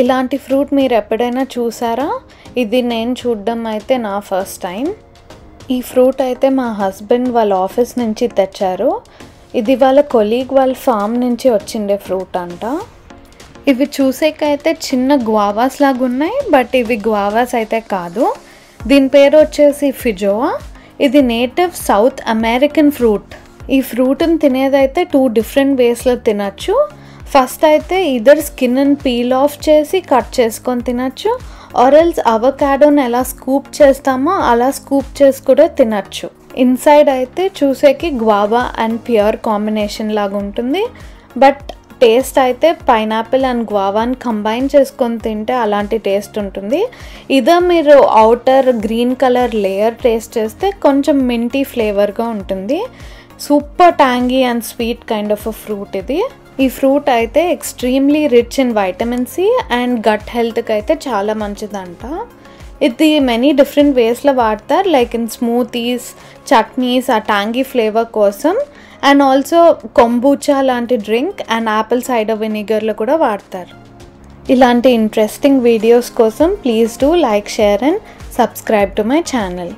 ఇలాంటి ఫ్రూట్ మీరు ఎప్పుడైనా చూసారా? ఇది నేను చూడడం అయితే నా ఫస్ట్ టైం. ఈ ఫ్రూట్ అయితే మా హస్బెండ్ వాళ్ళ ఆఫీస్ నుంచి తెచ్చారు. ఇది వాళ్ళ కొలీగ్ వాళ్ళ ఫామ్ నుంచి వచ్చిండే ఫ్రూట్ అంట. ఇవి చూసేకైతే చిన్న గ్వావాస్ లాగా ఉన్నాయి, బట్ ఇవి గ్వావాస్ అయితే కాదు. దీని పేరు వచ్చేసి ఫిజోవా. ఇది నేటివ్ సౌత్ అమెరికన్ ఫ్రూట్. ఈ ఫ్రూట్ని తినేదైతే 2 డిఫరెంట్ వేస్లో తినచ్చు. ఫస్ట్ అయితే ఇదర్ స్కిన్ పీల్ ఆఫ్ చేసి కట్ చేసుకొని తినచ్చు, ఆరెల్స్ అవకాడోని ఎలా స్కూప్ చేస్తామో అలా స్కూప్ చేసి కూడా తినచ్చు. ఇన్సైడ్ అయితే చూసేకి గ్వావా అండ్ ప్యూర్ కాంబినేషన్ లాగా ఉంటుంది, బట్ టేస్ట్ అయితే పైనాపిల్ అండ్ గ్వావాని కంబైన్ చేసుకొని తింటే అలాంటి టేస్ట్ ఉంటుంది. ఇదే మీరు outer green colour layer taste చేస్తే కొంచెం మింటీ ఫ్లేవర్గా ఉంటుంది. Super tangy and sweet kind of a fruit ఇది. ఈ ఫ్రూట్ అయితే ఎక్స్ట్రీమ్లీ rich in vitamin C and gut హెల్త్కి అయితే చాలా మంచిదంట. ఇది మెనీ డిఫరెంట్ వేస్లో వాడతారు, లైక్ ఇన్ స్మూతీస్, చట్నీస్, ఆ ట్యాంగీ ఫ్లేవర్ కోసం, అండ్ ఆల్సో కొంబూచా లాంటి డ్రింక్ అండ్ యాపిల్ సైడర్ వెనిగర్లో కూడా వాడతారు. ఇలాంటి ఇంట్రెస్టింగ్ వీడియోస్ కోసం please do like, share and subscribe to my channel.